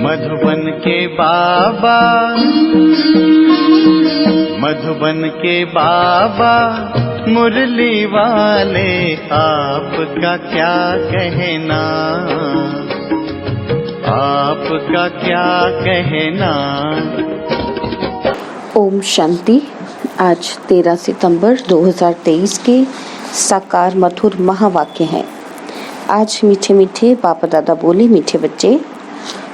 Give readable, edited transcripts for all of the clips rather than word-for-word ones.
मधुबन के बाबा, मधुबन के बाबा मुरली वाले, आपका क्या कहना, आपका क्या कहना। ओम शांति। आज 13 सितंबर 2023 के साकार मधुर महावाक्य हैं। आज मीठे मीठे पापा दादा बोले, मीठे बच्चे,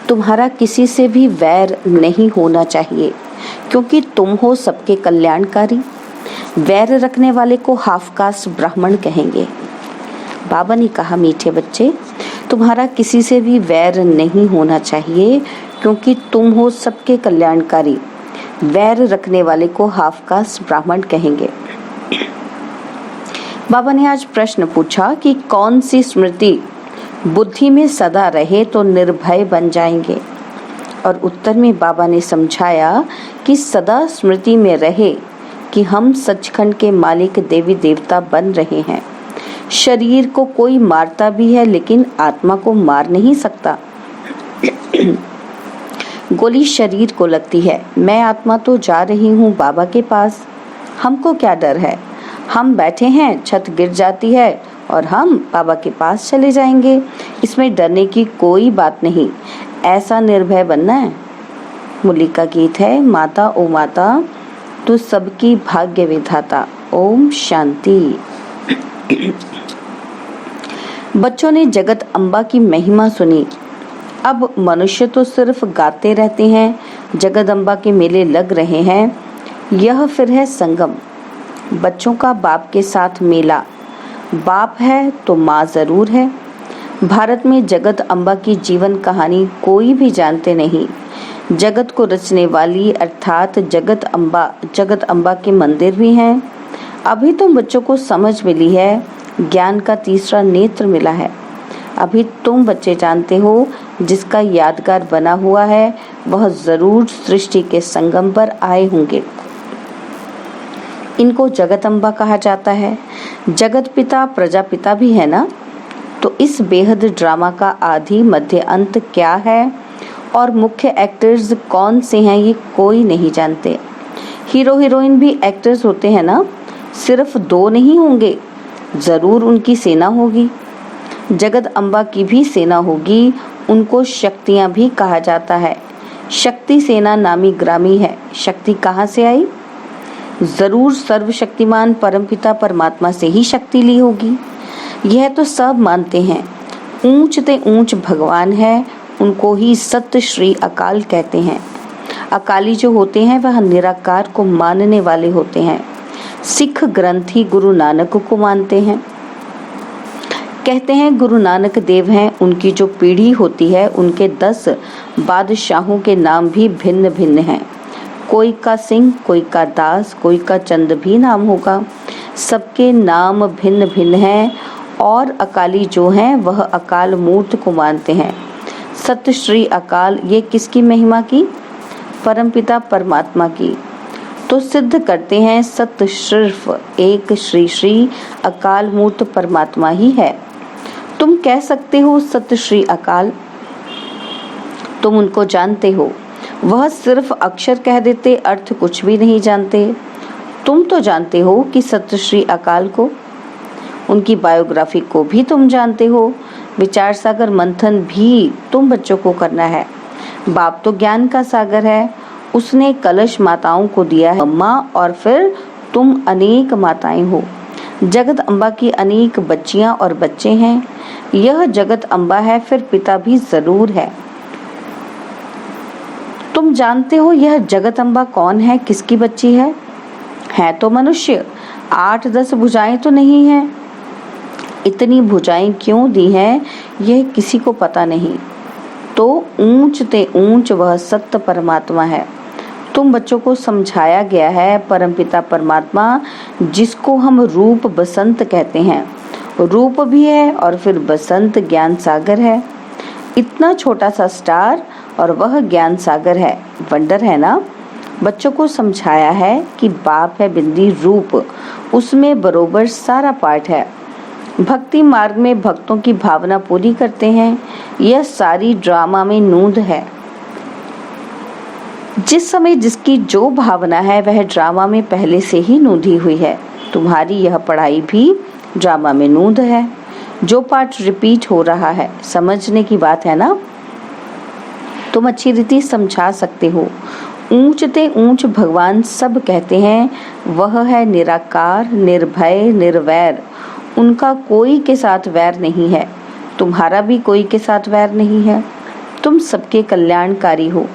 तुम्हारा किसी से भी वैर नहीं होना चाहिए, क्योंकि तुम हो सबके कल्याणकारी। वैर रखने वाले को हाफ कास्ट ब्राह्मण कहेंगे। बाबा ने कहा, मीठे बच्चे, तुम्हारा किसी से भी वैर नहीं होना चाहिए, क्योंकि तुम हो सबके कल्याणकारी। वैर रखने वाले को हाफ कास्ट ब्राह्मण कहेंगे। बाबा ने आज प्रश्न पूछा कि कौन सी स्मृति बुद्धि में सदा रहे तो निर्भय बन जाएंगे। और उत्तर में बाबा ने समझाया कि सदा स्मृति में रहे कि हम सचखंड के मालिक देवी देवता बन रहे हैं। शरीर को कोई मारता भी है, लेकिन आत्मा को मार नहीं सकता। गोली शरीर को लगती है, मैं आत्मा तो जा रही हूँ बाबा के पास, हमको क्या डर है। हम बैठे हैं, छत गिर जाती है और हम बाबा के पास चले जाएंगे। इसमें डरने की कोई बात नहीं, ऐसा निर्भय बनना है। मुरली का गीत है, माता ओ माता तू सबकी भाग्य विधाता। ओम शांति। बच्चों ने जगत अम्बा की महिमा सुनी। अब मनुष्य तो सिर्फ गाते रहते हैं, जगदम्बा के मेले लग रहे हैं। यह फिर है संगम, बच्चों का बाप के साथ मेला। बाप है तो माँ जरूर है। भारत में जगत अम्बा की जीवन कहानी कोई भी जानते नहीं। जगत को रचने वाली अर्थात जगत अम्बा के मंदिर भी हैं। अभी तो बच्चों को समझ मिली है, ज्ञान का तीसरा नेत्र मिला है। अभी तुम बच्चे जानते हो, जिसका यादगार बना हुआ है वह जरूर सृष्टि के संगम पर आए होंगे। इनको जगदम्बा कहा जाता है। जगत पिता प्रजापिता भी है ना। तो इस बेहद ड्रामा का आदि मध्य अंत क्या है और मुख्य एक्टर्स कौन से हैं, ये कोई नहीं जानते। हीरो हीरोइन भी एक्टर्स होते हैं ना, सिर्फ 2 नहीं होंगे, जरूर उनकी सेना होगी। जगदम्बा की भी सेना होगी, उनको शक्तियां भी कहा जाता है। शक्ति सेना नामी ग्रामी है। शक्ति कहाँ से आई? जरूर सर्वशक्तिमान परमपिता परमात्मा से ही शक्ति ली होगी। यह तो सब मानते हैं। ऊंच ते ऊंच भगवान है, उनको ही सत्य श्री अकाल कहते हैं। अकाली जो होते हैं वह निराकार को मानने वाले होते हैं। सिख ग्रंथी गुरु नानक को मानते हैं। कहते हैं गुरु नानक देव हैं, उनकी जो पीढ़ी होती है उनके 10 बादशाहों के नाम भी भिन्न भिन्न हैं। कोई का सिंह, कोई का दास, कोई का चंद भी नाम होगा। सबके नाम भिन्न भिन्न हैं। और अकाली जो हैं वह अकाल मूर्त को मानते हैं। सत्य श्री अकाल, ये किसकी महिमा की? परमपिता परमात्मा की। तो सिद्ध करते हैं सत्य सिर्फ एक श्री श्री अकाल मूर्त परमात्मा ही है। तुम कह सकते हो सत्य श्री अकाल, तुम उनको जानते हो। वह सिर्फ अक्षर कह देते, अर्थ कुछ भी नहीं जानते। तुम तो जानते हो कि सत्य श्री अकाल को, उनकी बायोग्राफी को भी तुम जानते हो। विचार सागर मंथन भी तुम बच्चों को करना है। बाप तो ज्ञान का सागर है, उसने कलश माताओं को दिया है माँ, और फिर तुम अनेक माताएं हो। जगत अम्बा की अनेक बच्चियां और बच्चे हैं। यह जगत अम्बा है, फिर पिता भी जरूर है। तुम जानते हो यह जगत अम्बा कौन है, किसकी बच्ची है? है तो मनुष्य, 8-10 भुजाएं तो नहीं है। इतनी भुजाएं क्यों दी हैं यह किसी को पता नहीं। तो ऊंच ते ऊंच वह सत्य परमात्मा है। तुम बच्चों को समझाया गया है परमपिता परमात्मा, जिसको हम रूप बसंत कहते हैं। रूप भी है और फिर बसंत ज्ञान सागर है। इतना छोटा सा स्टार और वह ज्ञान सागर है। वंडर है ना। बच्चों को समझाया है कि बाप है बिंदी रूप, उसमें बरोबर सारा पार्ट है। भक्ति मार्ग में भक्तों की भावना पूरी करते हैं। यह सारी ड्रामा में नूंद है। जिस समय जिसकी जो भावना है वह ड्रामा में पहले से ही नूंधी हुई है। तुम्हारी यह पढ़ाई भी ड्रामा में नूंद है। जो पाठ रिपीट हो रहा है, समझने की बात है ना। तुम अच्छी रीति समझा सकते हो। ऊंचते ऊंच भगवान सब कहते हैं, वह है निराकार, निर्भय, निर्वैर। उनका कोई के साथ वैर नहीं है। तुम्हारा भी कोई के साथ वैर नहीं है। तुम सबके कल्याणकारी हो।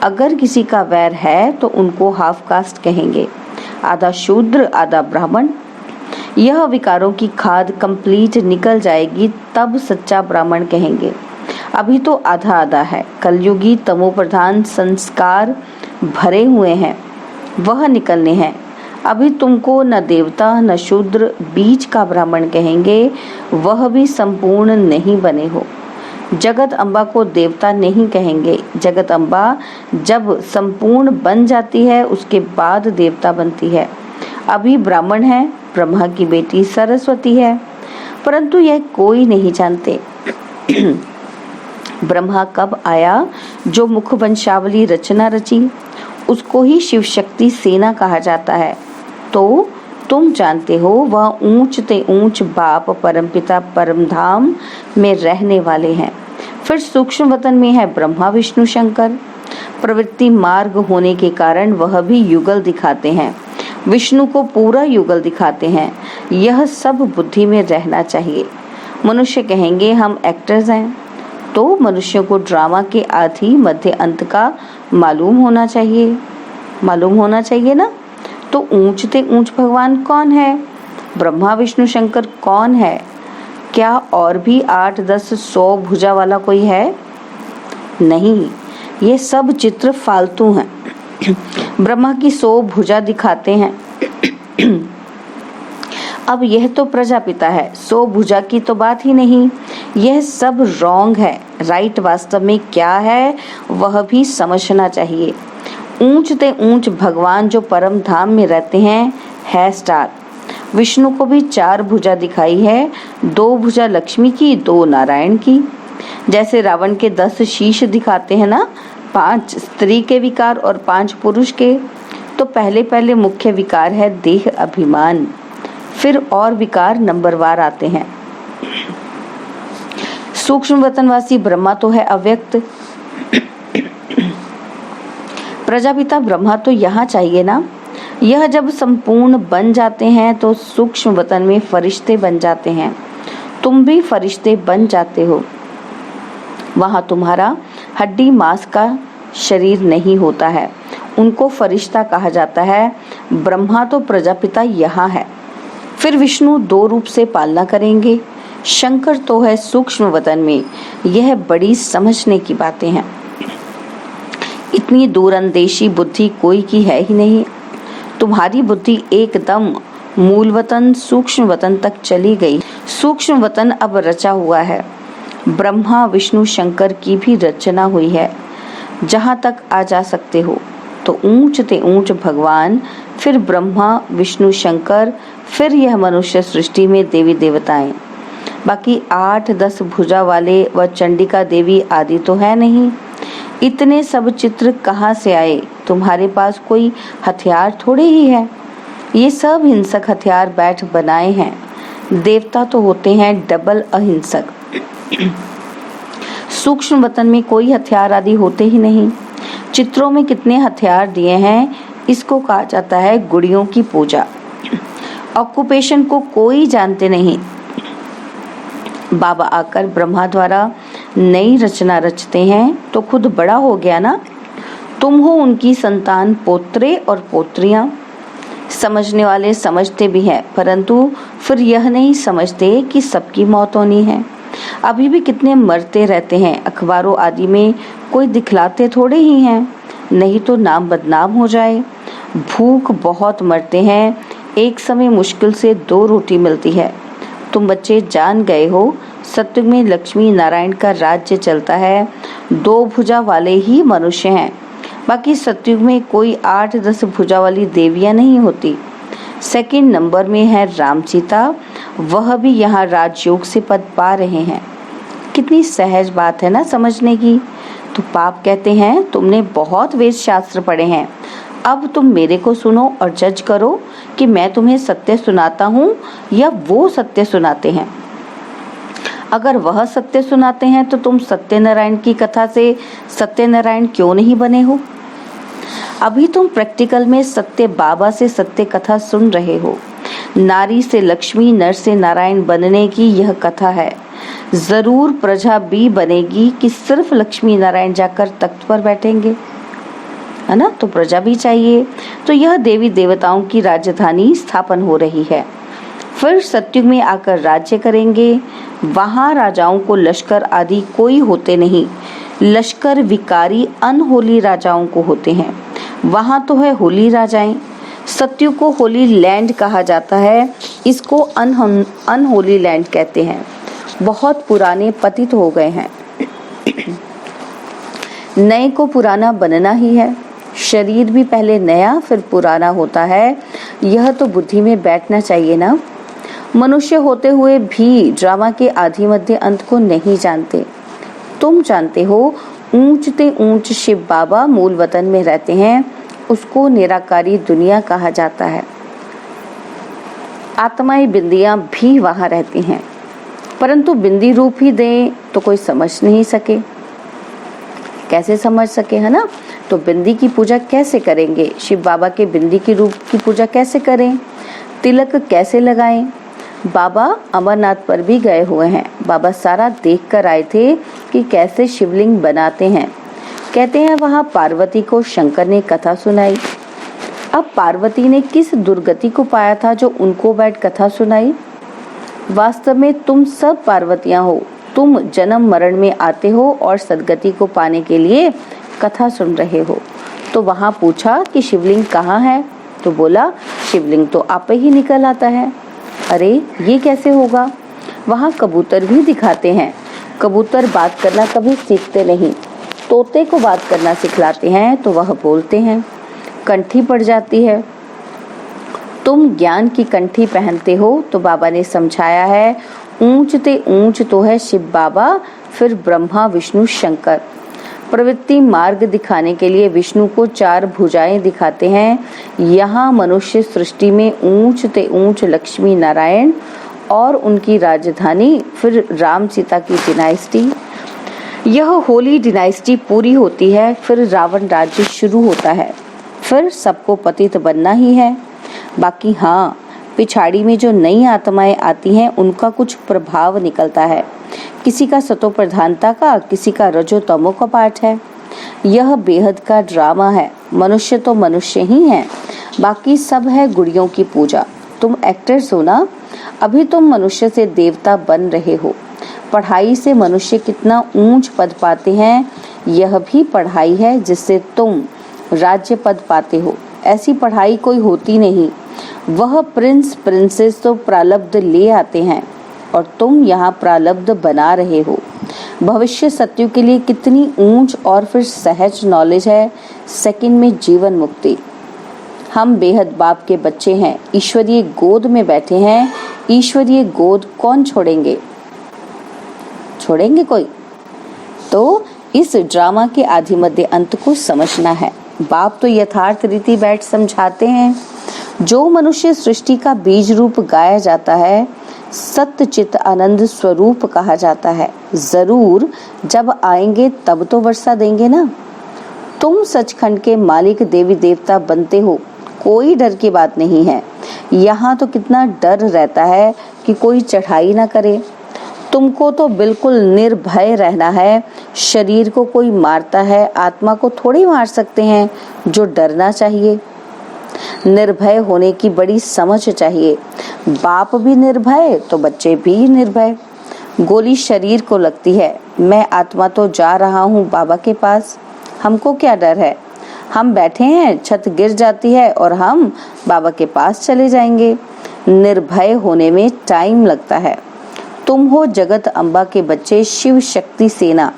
अगर किसी का वैर है तो उनको हाफ कास्ट कहेंगे, आधा शूद्र आधा ब्राह्मण। यह विकारों की खाद कंप्लीट निकल जाएगी तब सच्चा ब्राह्मण कहेंगे। अभी तो आधा आधा है। कलयुगी तमोप्रधान संस्कार भरे हुए हैं, वह निकलने हैं। अभी तुमको न देवता न शूद्र बीच का ब्राह्मण कहेंगे, वह भी संपूर्ण नहीं बने हो। जगत अम्बा को देवता नहीं कहेंगे। जगत अम्बा जब संपूर्ण बन जाती है उसके बाद देवता बनती है। अभी ब्राह्मण है, ब्रह्मा की बेटी सरस्वती है, परंतु यह कोई नहीं जानते। ब्रह्मा कब आया? जो मुख वंशावली रचना रची, उसको ही शिव शक्ति सेना कहा जाता है। तो तुम जानते हो वह ऊंचते ऊंच बाप परमपिता परमधाम में रहने वाले हैं। फिर सूक्ष्म वतन में है ब्रह्मा विष्णु शंकर। प्रवृत्ति मार्ग होने के कारण वह भी युगल दिखाते हैं। विष्णु को पूरा युगल दिखाते हैं। यह सब बुद्धि में रहना चाहिए। मनुष्य कहेंगे हम एक्टर्स हैं, तो मनुष्यों को ड्रामा के आदि मध्य अंत का मालूम होना चाहिए ना। तो ऊंचते ऊंच भगवान कौन है? ब्रह्मा विष्णु शंकर कौन है? क्या और भी 8, 10, 100 भुजा वाला कोई है? नहीं, ये सब चित्र फालतू हैं। ब्रह्मा की 100 भुजा दिखाते हैं। अब यह तो प्रजापिता है, 100 भुजा की तो बात ही नहीं। यह सब रॉन्ग है। राइट वास्तव में क्या है वह भी समझना चाहिए। ऊंचते ऊंच भगवान जो परम धाम में रहते हैं है स्टार। विष्णु को भी 4 भुजा दिखाई है, 2 भुजा लक्ष्मी की, 2 नारायण की। जैसे रावण के 10 शीश दिखाते हैं ना, 5 स्त्री के विकार और 5 पुरुष के। तो पहले मुख्य विकार है देह अभिमान, फिर और विकार नंबरवार आते हैं। सूक्ष्म वतनवासी ब्रह्मा तो है अव्यक्त। प्रजापिता ब्रह्मा तो यहाँ चाहिए ना। यह जब संपूर्ण बन जाते हैं तो सूक्ष्म वतन में फरिश्ते बन जाते हैं। तुम भी फरिश्ते बन जाते हो। वहाँ तुम्हारा हड्डी मांस का शरीर नहीं होता है, उनको फरिश्ता कहा जाता है। ब्रह्मा तो प्रजापिता यहाँ है। फिर विष्णु 2 रूप से पालना करेंगे। शंकर तो है सूक्ष्म वतन में। यह बड़ी समझने की बातें हैं। इतनी दूरंदेशी बुद्धि कोई की है ही नहीं। तुम्हारी बुद्धि एकदम मूल वतन सूक्ष्म वतन तक चली गई। सूक्ष्म वतन अब रचा हुआ है। ब्रह्मा विष्णु शंकर की भी रचना हुई है। जहाँ तक आ जा सकते हो तो ऊंचते ऊंच भगवान, फिर ब्रह्मा विष्णु शंकर, फिर यह मनुष्य सृष्टि में देवी देवताएं। बाकी 8, 10 भुजा वाले व चंडिका देवी आदि तो है नहीं। इतने सब चित्र कहाँ से आए? तुम्हारे पास कोई हथियार थोड़े ही है। ये सब हिंसक हथियार बैठ बनाए हैं। देवता तो होते हैं डबल अहिंसक। सूक्ष्म वतन में कोई हथियार आदि होते ही नहीं। चित्रों में कितने हथियार दिए हैं, इसको कहा जाता है गुड़ियों की पूजा। ऑक्यूपेशन को कोई जानते नहीं। बाबा आकर ब्रह्मा द्वारा नई रचना रचते हैं तो खुद बड़ा हो गया ना। तुम हो उनकी संतान, पोत्रे और पोत्रियां। समझने वाले समझते भी हैं, परंतु फिर यह नहीं समझते कि सबकी मौत होनी है। अभी भी कितने मरते रहते हैं। अखबारों आदि में कोई दिखलाते थोड़े ही हैं, नहीं तो नाम बदनाम हो जाए। भूख बहुत मरते हैं। एक समय मुश्किल से 2 रोटी मिलती है। तुम बच्चे जान गए हो, सत्युग में लक्ष्मी नारायण का राज्य चलता है। 2 भुजा वाले ही मनुष्य हैं। बाकी सत्युग में कोई 8, 10 भुजा वाली देवियां नहीं होती। सेकंड नंबर में है राम सीता, वह भी यहाँ राजयोग से पद पा रहे हैं। कितनी सहज बात है ना समझने की। तो पाप कहते हैं, तुमने बहुत वेद शास्त्र पढ़े हैं, अब तुम मेरे को सुनो और जज करो कि मैं तुम्हें सत्य सुनाता हूँ या वो सत्य सुनाते हैं। अगर वह सत्य सुनाते हैं तो तुम सत्यनारायण की कथा से सत्यनारायण क्यों नहीं बने हो? अभी तुम प्रैक्टिकल में सत्य बाबा से सत्य कथा सुन रहे हो। नारी से लक्ष्मी, नर से नारायण बनने की यह कथा है। जरूर प्रजा भी बनेगी कि सिर्फ लक्ष्मी नारायण जाकर तख्त पर बैठेंगे, है ना? तो प्रजा भी चाहिए। तो यह देवी देवताओं की राजधानी स्थापन हो रही है। फिर सत्युग में आकर राज्य करेंगे। वहां राजाओं को लश्कर आदि कोई होते नहीं। लश्कर विकारी अनहोली राजाओं को होते हैं। वहां तो है होली राजाएं। सत्युग को होली लैंड कहा जाता है, इसको अनहोली लैंड कहते हैं। बहुत पुराने पतित हो गए हैं। नए को पुराना बनना ही है। शरीर भी पहले नया फिर पुराना होता है। यह तो बुद्धि में बैठना चाहिए ना। मनुष्य होते हुए भी ड्रामा के आदि मध्य अंत को नहीं जानते। तुम जानते हो, ऊंच ते ऊंच शिव बाबा मूल वतन में रहते हैं, उसको निराकारी दुनिया कहा जाता है। आत्माएं बिंदियां भी वहां रहती हैं, परंतु बिंदी रूप ही दें तो कोई समझ नहीं सके। कैसे समझ सके, है ना? तो बिंदी की पूजा कैसे करेंगे? शिव बाबा के बिंदी की रूप की पूजा कैसे करें? तिलक कैसे लगाएं? बाबा अमरनाथ पर भी गए हुए हैं। बाबा सारा देख कर आए थे कि कैसे शिवलिंग बनाते हैं। कहते हैं वहां पार्वती को शंकर ने कथा सुनाई। अब पार्वती ने किस दुर्गति को पाया था जो उनको बैठ कथा सुनाई? वास्तव में तुम सब पार्वतियां हो। तुम जन्म मरण में आते हो और सदगति को पाने के लिए कथा सुन रहे हो। तो वहां पूछा कि शिवलिंग कहाँ है? तो बोला शिवलिंग तो आप ही निकल आता है। अरे ये कैसे होगा? वहां कबूतर भी दिखाते हैं। कबूतर बात करना कभी सीखते नहीं। तोते को बात करना सिखलाते हैं तो वह बोलते हैं, कंठी पड़ जाती है। तुम ज्ञान की कंठी पहनते हो। तो बाबा ने समझाया है, ऊंच ते ऊंच तो है शिव बाबा, फिर ब्रह्मा विष्णु शंकर। प्रवृत्ति मार्ग दिखाने के लिए विष्णु को 4 भुजाएं दिखाते हैं। यहाँ मनुष्य सृष्टि में ऊंच ते ऊंच लक्ष्मी नारायण और उनकी राजधानी, फिर राम सीता की डिनाइस्टी। यह होली डिनाइस्टी पूरी होती है, फिर रावण राज्य शुरू होता है। फिर सबको पतित बनना ही है। बाकी हाँ, पिछाड़ी में जो नई आत्माएं आती हैं उनका कुछ प्रभाव निकलता है। किसी का सतो प्रधानता का, किसी का रजो तमो का पाठ है। यह बेहद का ड्रामा है। मनुष्य तो मनुष्य ही हैं, बाकी सब है गुड़ियों की पूजा। तुम एक्टर्स हो ना। अभी तुम मनुष्य से देवता बन रहे हो। पढ़ाई से मनुष्य कितना ऊंच पद पाते हैं, यह भी पढ़ाई है जिससे तुम राज्य पद पाते हो। ऐसी पढ़ाई कोई होती नहीं। वह प्रिंस प्रिंसेस तो प्रारब्ध ले आते हैं और तुम यहाँ प्रारब्ध बना रहे हो। भविष्य सत्युग के लिए कितनी ऊंच और फिर सहज नॉलेज है। सेकंड में जीवन मुक्ति। हम बेहद बाप के बच्चे हैं, ईश्वरीय गोद में बैठे हैं। ईश्वरीय गोद कौन छोड़ेंगे? छोड़ेंगे कोई? तो इस ड्रामा के आदि मध्य अंत को समझना है। बाप तो यथार्थ रीति बैठ समझाते हैं। जो मनुष्य सृष्टि का बीज रूप गाया जाता है, सत्य चित आनंद स्वरूप कहा जाता है। जरूर जब आएंगे तब तो वर्षा देंगे ना। तुम सचखंड के मालिक देवी देवता बनते हो, कोई डर की बात नहीं है। यहाँ तो कितना डर रहता है कि कोई चढ़ाई ना करे। तुमको तो बिल्कुल निर्भय रहना है। शरीर को कोई मारता है, आत्मा को थोड़ी मार सकते हैं। जो डरना चाहिए। निर्भय होने की बड़ी समझ चाहिए। बाप भी निर्भय तो बच्चे भी निर्भय। गोली शरीर को लगती है, मैं आत्मा तो जा रहा हूँ बाबा के पास। हमको क्या डर है? हम बैठे हैं, छत गिर जाती है और हम बाबा के पास चले जाएंगे। निर्भय होने में टाइम लगता है। तुम हो जगत अम्बा के बच्चे, शिव शक्ति सेना।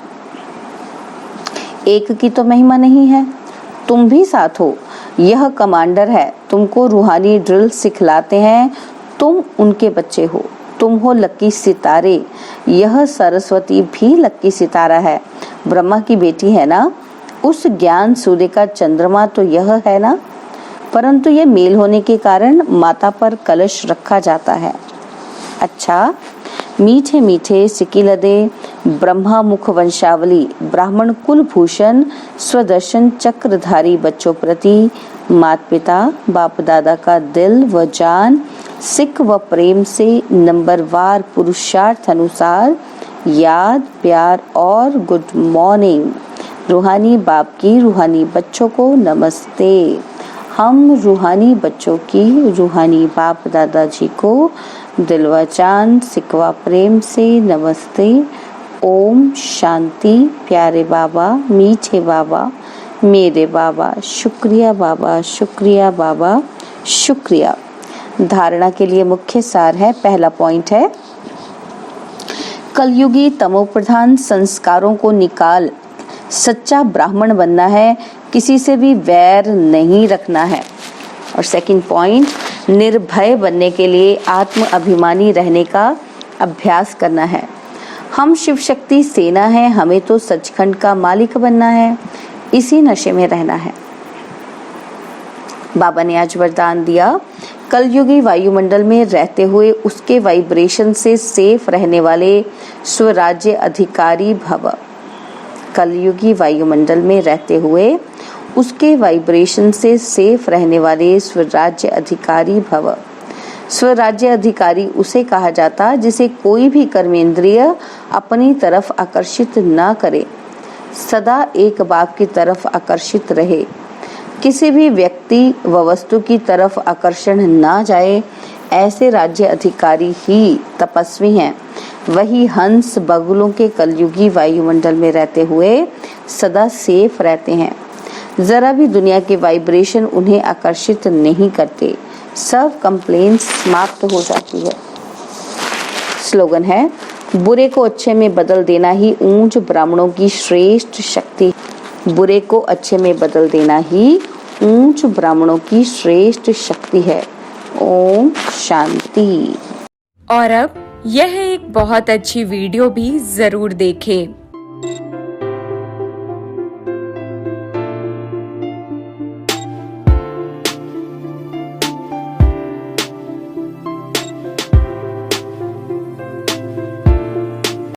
एक की तो महिमा नहीं है, तुम भी साथ हो। यह कमांडर है, तुमको रूहानी ड्रिल सिखलाते हैं। तुम उनके बच्चे हो। तुम हो लक्की सितारे। यह सरस्वती भी लक्की सितारा है। ब्रह्मा की बेटी है ना, उस ज्ञान सूर्य का चंद्रमा तो यह है ना, परंतु यह मेल होने के कारण माता पर कलश रखा जाता है। अच्छा, मीठे मीठे सिकिलदे ब्रह्मा मुख वंशावली ब्राह्मण कुल भूषण स्वदर्शन चक्रधारी बच्चों प्रति माता पिता बाप दादा का दिल व जान सिख व प्रेम से नंबरवार पुरुषार्थ अनुसार याद प्यार और गुड मॉर्निंग। रूहानी बाप की रूहानी बच्चों को नमस्ते। हम रूहानी बच्चों की रूहानी बाप दादाजी को दिलवा चांद सिकवा प्रेम से नमस्ते। ओम शांति। प्यारे बाबा, मीठे बाबा, मेरे बाबा, शुक्रिया बाबा, शुक्रिया बाबा, शुक्रिया। धारणा के लिए मुख्य सार है, पहला पॉइंट है कलयुगी तमोप्रधान संस्कारों को निकाल सच्चा ब्राह्मण बनना है, किसी से भी वैर नहीं रखना है। और सेकंड पॉइंट, निर्भय बनने के लिए आत्म अभिमानी रहने का अभ्यास करना है। हम शिव शक्ति सेना है, हमें तो सचखंड का मालिक बनना है, इसी नशे में रहना है। बाबा ने आज वरदान दिया, कलयुगी वायुमंडल में रहते हुए उसके वाइब्रेशन से सेफ रहने वाले स्वराज्य अधिकारी भव। कलयुगी वायुमंडल में रहते हुए उसके वाइब्रेशन से सेफ रहने वाले स्वराज्य अधिकारी भव। स्वराज्य अधिकारी उसे कहा जाता जिसे कोई भी कर्मेंद्रिय अपनी तरफ आकर्षित न करे, सदा एक बाप की तरफ आकर्षित रहे, किसी भी व्यक्ति व वस्तु की तरफ आकर्षण न जाए, ऐसे राज्य अधिकारी ही तपस्वी हैं। वही हंस बगुलों के कलयुगी वायुमंडल में रहते हुए सदा सेफ रहते हैं। जरा भी दुनिया के वाइब्रेशन उन्हें आकर्षित नहीं करते, सब कंप्लेंट समाप्त हो जाती है। स्लोगन है, बुरे को अच्छे में बदल देना ही ऊंच ब्राह्मणों की श्रेष्ठ शक्ति। बुरे को अच्छे में बदल देना ही ऊंच ब्राह्मणों की श्रेष्ठ शक्ति है। ओम शांति। और अब यह एक बहुत अच्छी वीडियो भी जरूर देखें।